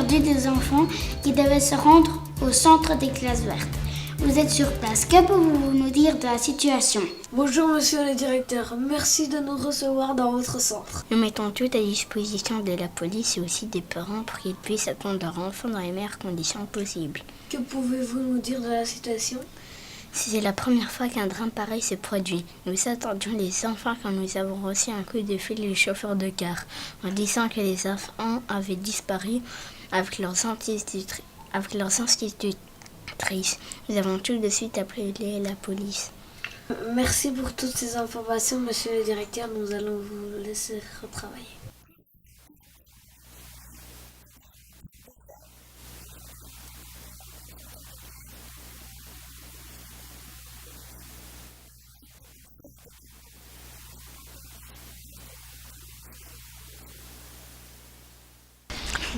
perdu des enfants qui devaient se rendre au centre des classes vertes. Vous êtes sur place. Que pouvez-vous nous dire de la situation? Bonjour monsieur le directeur, merci de nous recevoir dans votre centre. Nous mettons tout à disposition de la police et aussi des parents pour qu'ils puissent attendre leur enfant dans les meilleures conditions possibles. Que pouvez-vous nous dire de la situation? C'est la première fois qu'un drame pareil se produit. Nous attendions les enfants quand nous avons reçu un coup de fil du chauffeur de car en disant que les enfants avaient disparu avec leurs institutrices. Nous avons tout de suite appelé la police. Merci pour toutes ces informations, monsieur le directeur. Nous allons vous laisser retravailler.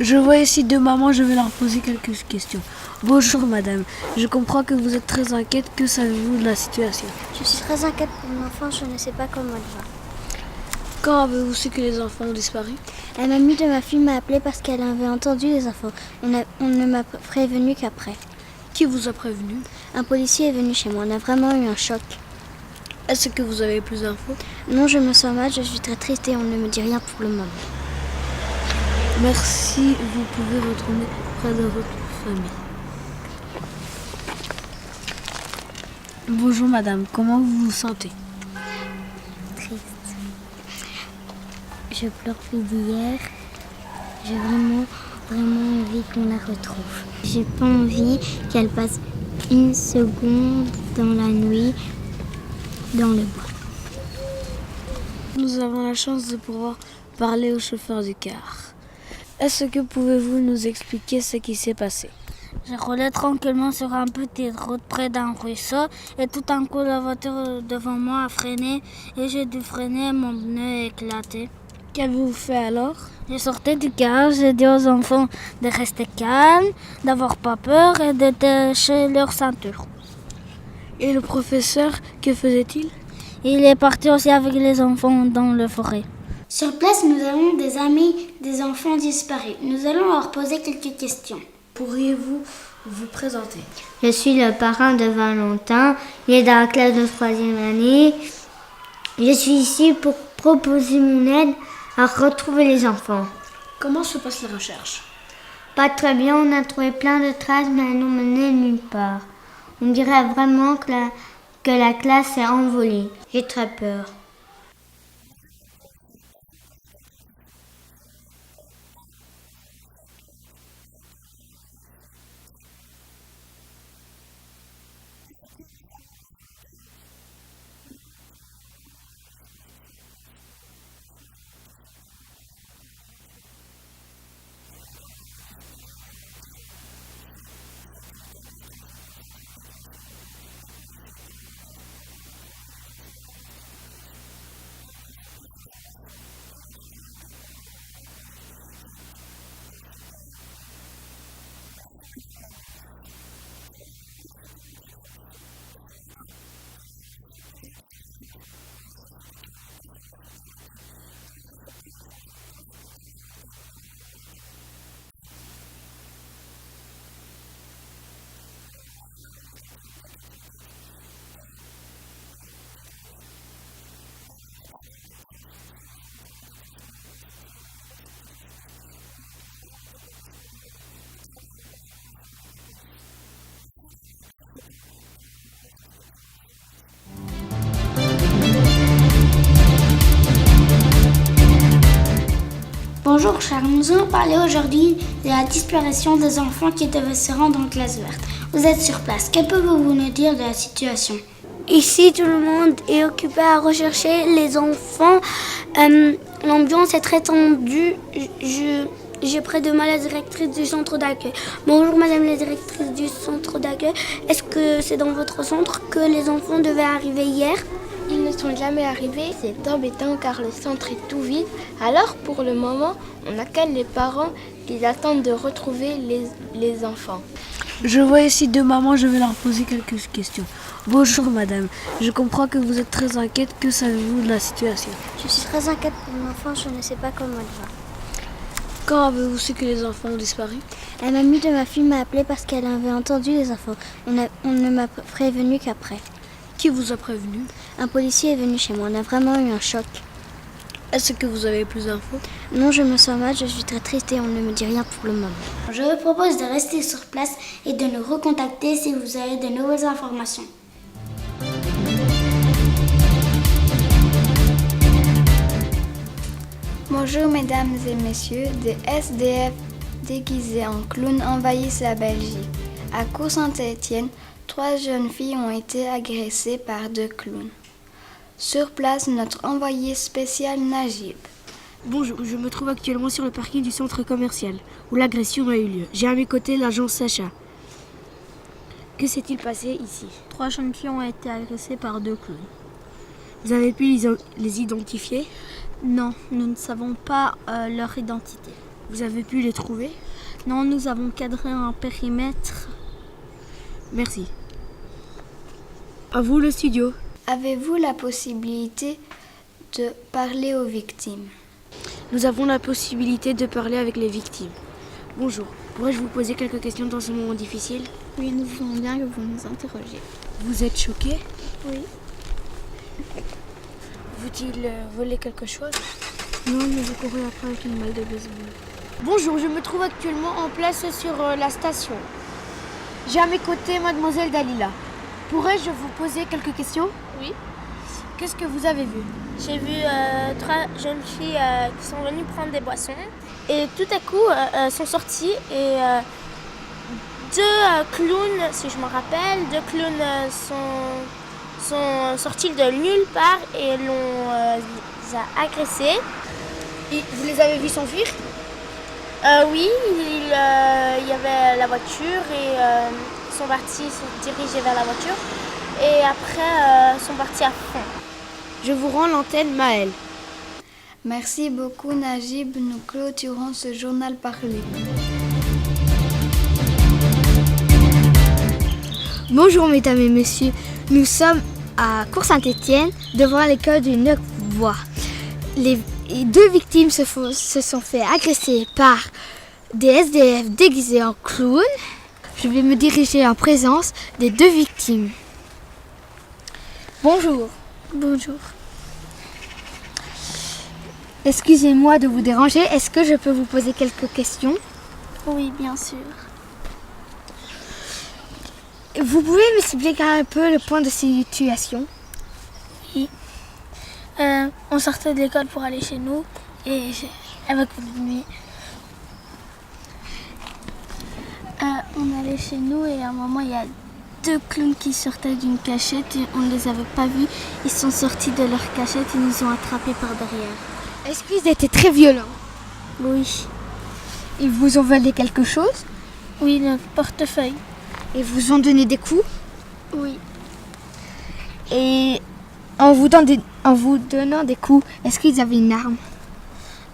Je vois ici deux mamans, je vais leur poser quelques questions. Bonjour madame, je comprends que vous êtes très inquiète. Que savez-vous de la situation? Je suis très inquiète pour mon enfant, je ne sais pas comment elle va. Quand avez-vous su que les enfants ont disparu? La mamie de ma fille m'a appelée parce qu'elle avait entendu les infos. On ne m'a prévenu qu'après. Qui vous a prévenu? Un policier est venu chez moi, on a vraiment eu un choc. Est-ce que vous avez plus d'infos? Non, je me sens mal, je suis très triste et on ne me dit rien pour le moment. Merci, vous pouvez retourner près de votre famille. Bonjour madame, comment vous vous sentez? Triste. Je pleure plus d'hier. J'ai vraiment envie qu'on la retrouve. J'ai pas envie qu'elle passe une seconde dans la nuit dans le bois. Nous avons la chance de pouvoir parler au chauffeur du car. Est-ce que pouvez-vous nous expliquer ce qui s'est passé? Je roulais tranquillement sur un petit route près d'un ruisseau et tout d'un coup la voiture devant moi a freiné et j'ai dû freiner, mon pneu a éclaté. Qu'avez-vous fait alors? J'ai sorti du car, j'ai dit aux enfants de rester calmes, d'avoir pas peur et de détacher leur ceinture. Et le professeur, que faisait-il? Il est parti aussi avec les enfants dans la forêt. Sur place, nous avons des amis des enfants disparus. Nous allons leur poser quelques questions. Pourriez-vous vous présenter? Je suis le parrain de Valentin, il est dans la classe de 3e année. Je suis ici pour proposer mon aide à retrouver les enfants. Comment se passe la recherche? Pas très bien, on a trouvé plein de traces, mais elles n'ont mené nulle part. On dirait vraiment que la classe s'est envolée. J'ai très peur. Bonjour Charles, nous allons parler aujourd'hui de la disparition des enfants qui devaient se rendre en classe verte. Vous êtes sur place, que pouvez-vous nous dire de la situation? Ici, tout le monde est occupé à rechercher les enfants. L'ambiance est très tendue. J'ai près de moi la directrice du centre d'accueil. Bonjour madame la directrice du centre d'accueil. Est-ce que c'est dans votre centre que les enfants devaient arriver hier? Ils ne sont jamais arrivés, c'est embêtant car le centre est tout vide. Alors pour le moment, on accale les parents qui attendent de retrouver les enfants. Je vois ici deux mamans, je vais leur poser quelques questions. Bonjour madame, je comprends que vous êtes très inquiète. Que savez-vous de la situation? Je suis très inquiète pour mon enfant, je ne sais pas comment elle va. Quand avez-vous su que les enfants ont disparu? La mamie de ma fille m'a appelée parce qu'elle avait entendu les infos. On ne m'a prévenu qu'après. Qui vous a prévenu? Un policier est venu chez moi. On a vraiment eu un choc. Est-ce que vous avez plus d'infos? Non, je me sens mal, je suis très triste et on ne me dit rien pour le moment. Je vous propose de rester sur place et de nous recontacter si vous avez de nouvelles informations. Bonjour mesdames et messieurs, des SDF déguisés en clowns envahissent la Belgique. À Cour-Saint-Étienne, 3 jeunes filles ont été agressées par 2 clowns. Sur place, notre envoyé spécial Najib. Bonjour, je me trouve actuellement sur le parking du centre commercial où l'agression a eu lieu. J'ai à mes côtés l'agent Sacha. Que s'est-il passé ici? 3 jeunes filles ont été agressées par 2 clowns. Vous avez pu les identifier? Non, nous ne savons pas leur identité. Vous avez pu les trouver? Non, nous avons cadré un périmètre. Merci. À vous le studio. Avez-vous la possibilité de parler aux victimes? Nous avons la possibilité de parler avec les victimes. Bonjour, pourrais-je vous poser quelques questions dans ce moment difficile? Oui, nous voulons bien que vous nous interrogiez. Vous êtes choqué? Oui. Vous-t-il volé quelque chose? Non, mais vous courez après avec une balle de baseball. Bonjour, je me trouve actuellement en place sur la station. J'ai à mes côtés mademoiselle Dalila. Pourrais-je vous poser quelques questions? Oui. Qu'est-ce que vous avez vu? J'ai vu 3 jeunes filles qui sont venues prendre des boissons et tout à coup sont sorties et 2 clowns, si je me rappelle, 2 clowns sont sortis de nulle part et les a agressés. Et vous les avez vus s'enfuir? Oui, il y avait la voiture et ils sont partis se diriger vers la voiture et après sont partis à fond. Je vous rends l'antenne, Maëlle. Merci beaucoup Najib, nous clôturons ce journal parlé. Bonjour mesdames et messieurs, nous sommes à Cour-Saint-Étienne devant l'école du 9 voies. Les 2 victimes se sont fait agresser par des SDF déguisés en clowns. Je vais me diriger en présence des 2 victimes. Bonjour. Bonjour. Excusez-moi de vous déranger, est-ce que je peux vous poser quelques questions? Oui, bien sûr. Vous pouvez m'expliquer un peu le point de situation? On sortait de l'école pour aller chez nous et avec une nuit. On allait chez nous et à un moment il y a 2 clowns qui sortaient d'une cachette et on ne les avait pas vus. Ils sont sortis de leur cachette et nous ont attrapés par derrière. Est-ce qu'ils étaient très violents? Oui. Ils vous ont volé quelque chose? Oui, le portefeuille. Ils vous ont donné des coups? Oui. Et en vous donnant des coups, est-ce qu'ils avaient une arme?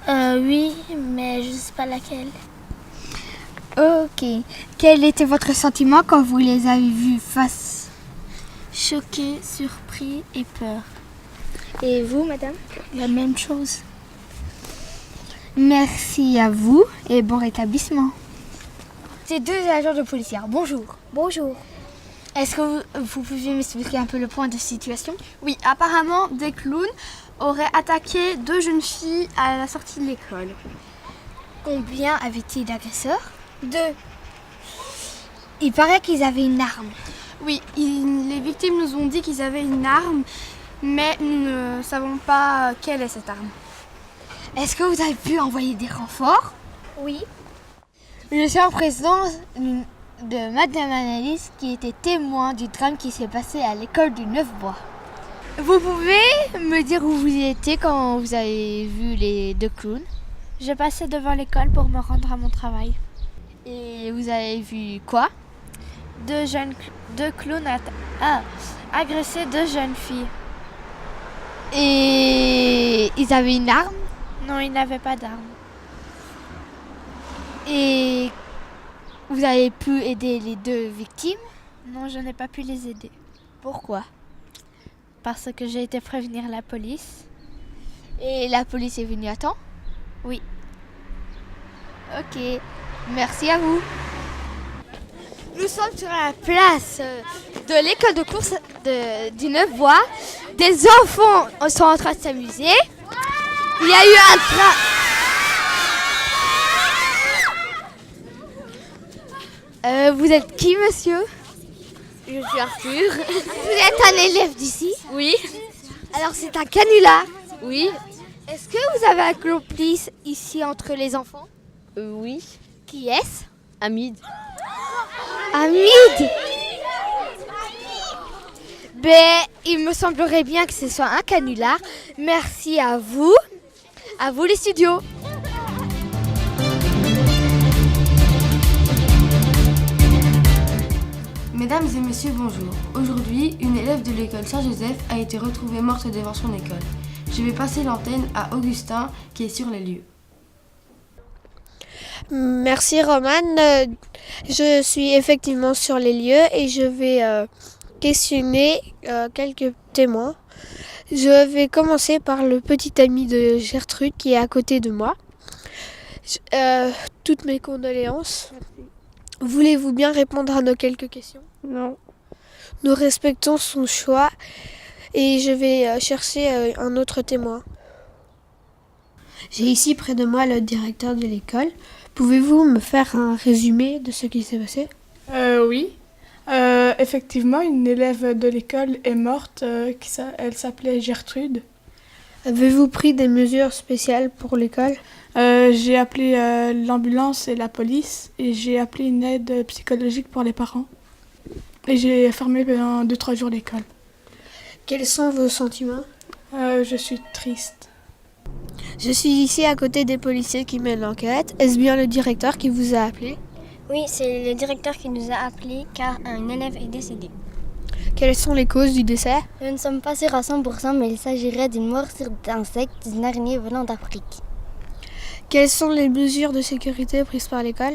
Oui, mais je ne sais pas laquelle. Ok. Quel était votre sentiment quand vous les avez vus face? Choqué, surpris et peur. Et vous, madame? La même chose. Merci à vous et bon rétablissement. C'est 2 agents de police. Bonjour. Bonjour. Est-ce que vous pouvez m'expliquer un peu le point de situation? Oui, apparemment, des clowns auraient attaqué 2 jeunes filles à la sortie de l'école. Combien avait-il d'agresseurs? 2. Il paraît qu'ils avaient une arme. Oui, les victimes nous ont dit qu'ils avaient une arme, mais nous ne savons pas quelle est cette arme. Est-ce que vous avez pu envoyer des renforts? Oui. Je suis en présence de Madame Annalise qui était témoin du drame qui s'est passé à l'école du 9 bois. Vous pouvez me dire où vous étiez quand vous avez vu les 2 clowns? Je passais devant l'école pour me rendre à mon travail. Et vous avez vu quoi? 2 clowns agressé 2 jeunes filles. Et ils avaient une arme? Non, ils n'avaient pas d'arme. Et vous avez pu aider les 2 victimes? Non, je n'ai pas pu les aider. Pourquoi? Parce que j'ai été prévenir la police. Et la police est venue à temps? Oui. Ok, merci à vous. Nous sommes sur la place de l'école de course du Neuf-Bois. Des enfants sont en train de s'amuser. Il y a eu un train. Vous êtes qui, monsieur? Je suis Arthur. Vous êtes un élève d'ici? Oui. Alors c'est un canular. Oui. Est-ce que vous avez un complice ici entre les enfants? Oui. Qui est-ce? Hamid. Hamid. Ben, il me semblerait bien que ce soit un canular. Merci à vous. À vous les studios. Mesdames et messieurs, bonjour. Aujourd'hui, une élève de l'école Saint-Joseph a été retrouvée morte devant son école. Je vais passer l'antenne à Augustin qui est sur les lieux. Merci Romane. Je suis effectivement sur les lieux et je vais questionner quelques témoins. Je vais commencer par le petit ami de Gertrude qui est à côté de moi. Toutes mes condoléances. Voulez-vous bien répondre à nos quelques questions? Non. Nous respectons son choix et je vais chercher un autre témoin. J'ai ici près de moi le directeur de l'école. Pouvez-vous me faire un résumé de ce qui s'est passé? Oui. Effectivement, une élève de l'école est morte. Elle s'appelait Gertrude. Avez-vous pris des mesures spéciales pour l'école? J'ai appelé l'ambulance et la police et j'ai appelé une aide psychologique pour les parents. Et j'ai fermé pendant 2-3 jours l'école. Quels sont vos sentiments? Je suis triste. Je suis ici à côté des policiers qui mènent l'enquête. Est-ce bien le directeur qui vous a appelé? Oui, c'est le directeur qui nous a appelés car un élève est décédé. Quelles sont les causes du décès? Nous ne sommes pas sûrs à 100%, mais il s'agirait d'une morsure d'insectes d'une araignée venant d'Afrique. Quelles sont les mesures de sécurité prises par l'école?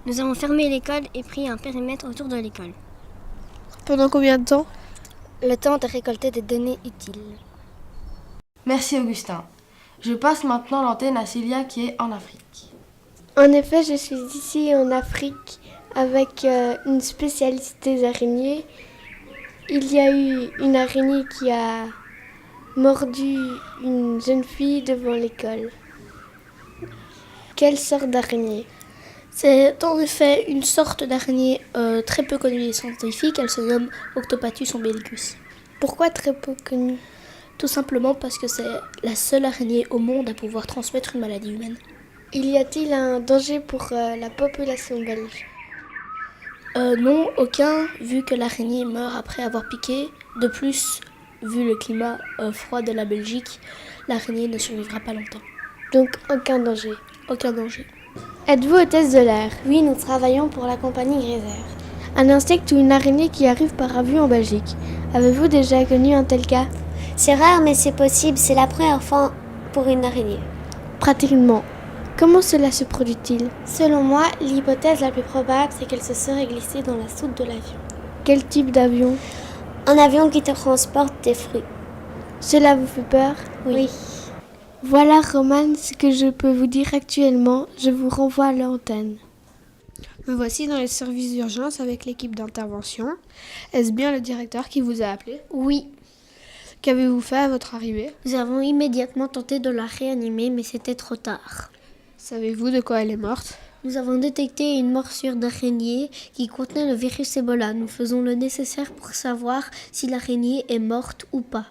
Nous avons fermé l'école et pris un périmètre autour de l'école. Pendant combien de temps? Le temps de récolter des données utiles. Merci Augustin. Je passe maintenant l'antenne à Célia qui est en Afrique. En effet, je suis ici en Afrique avec une spécialiste des araignées. Il y a eu une araignée qui a mordu une jeune fille devant l'école. Quelle sorte d'araignée? C'est en effet une sorte d'araignée très peu connue des scientifiques. Elle se nomme Octopathus ombilicus. Pourquoi très peu connue? Tout simplement parce que c'est la seule araignée au monde à pouvoir transmettre une maladie humaine. Y a-t-il un danger pour la population belge? Non, aucun, vu que l'araignée meurt après avoir piqué. De plus, vu le climat froid de la Belgique, l'araignée ne survivra pas longtemps. Donc aucun danger? Aucun danger. Êtes-vous hôtesse de l'air? Oui, nous travaillons pour la compagnie Gréser. Un insecte ou une araignée qui arrive par avion en Belgique. Avez-vous déjà connu un tel cas? C'est rare, mais c'est possible. C'est la première fois pour une araignée. Pratiquement. Comment cela se produit-il? Selon moi, l'hypothèse la plus probable, c'est qu'elle se serait glissée dans la soute de l'avion. Quel type d'avion? Un avion qui transporte des fruits. Cela vous fait peur? Oui. Voilà, Romane, ce que je peux vous dire actuellement. Je vous renvoie à l'antenne. Me voici dans les services d'urgence avec l'équipe d'intervention. Est-ce bien le directeur qui vous a appelé? Oui. Qu'avez-vous fait à votre arrivée? Nous avons immédiatement tenté de la réanimer, mais c'était trop tard. Savez-vous de quoi elle est morte? Nous avons détecté une morsure d'araignée qui contenait le virus Ebola. Nous faisons le nécessaire pour savoir si l'araignée est morte ou pas.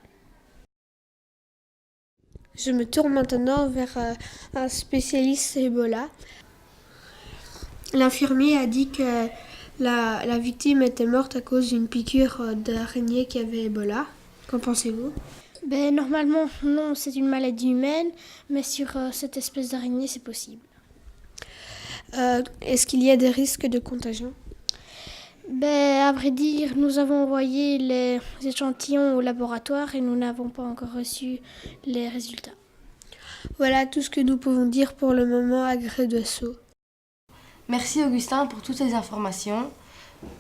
Je me tourne maintenant vers un spécialiste Ebola. L'infirmier a dit que la victime était morte à cause d'une piqûre d'araignée qui avait Ebola. Qu'en pensez-vous? Normalement, non, c'est une maladie humaine, mais sur cette espèce d'araignée, c'est possible. Est-ce qu'il y a des risques de contagion? À vrai dire, nous avons envoyé les échantillons au laboratoire et nous n'avons pas encore reçu les résultats. Voilà tout ce que nous pouvons dire pour le moment à gré de Sceaux. Merci Augustin pour toutes ces informations.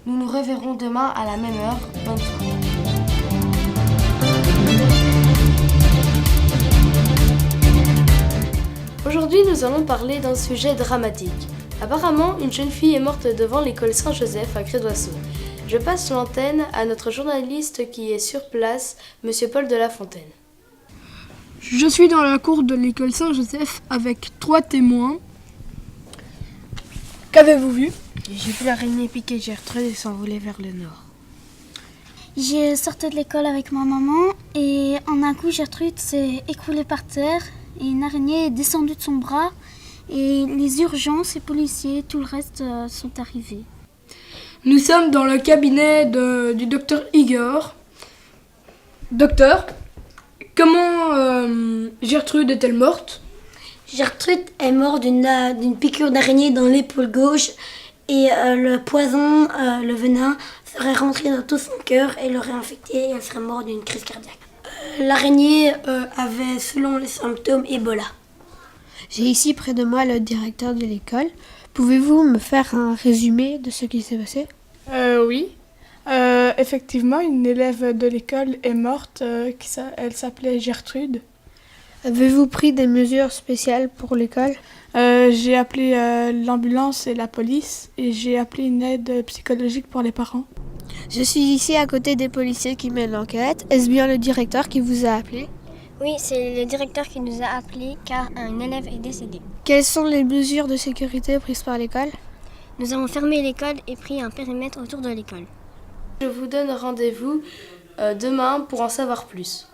Nous nous reverrons demain à la même heure. Bonne soirée. Aujourd'hui, nous allons parler d'un sujet dramatique. Apparemment, une jeune fille est morte devant l'école Saint-Joseph à Crédoisseau. Je passe l'antenne à notre journaliste qui est sur place, Monsieur Paul de La Fontaine. Je suis dans la cour de l'école Saint-Joseph avec 3 témoins. Qu'avez-vous vu? J'ai vu l'araignée piquer Gertrude et s'envoler vers le nord. J'ai sorti de l'école avec ma maman et en un coup Gertrude s'est écroulée par terre et une araignée est descendue de son bras et les urgences, les policiers, tout le reste sont arrivés. Nous sommes dans le cabinet du docteur Igor. Docteur, comment Gertrude est-elle morte? Gertrude est morte d'une piqûre d'araignée dans l'épaule gauche et le poison, le venin, serait rentré dans tout son cœur et l'aurait infectée et elle serait morte d'une crise cardiaque. L'araignée avait, selon les symptômes, Ebola. J'ai ici près de moi le directeur de l'école. Pouvez-vous me faire un résumé de ce qui s'est passé? Oui. Effectivement, une élève de l'école est morte. Elle s'appelait Gertrude. Avez-vous pris des mesures spéciales pour l'école? J'ai appelé l'ambulance et la police et j'ai appelé une aide psychologique pour les parents. Je suis ici à côté des policiers qui mènent l'enquête. Est-ce bien le directeur qui vous a appelé? Oui, c'est le directeur qui nous a appelés car un élève est décédé. Quelles sont les mesures de sécurité prises par l'école? Nous avons fermé l'école et pris un périmètre autour de l'école. Je vous donne rendez-vous demain pour en savoir plus.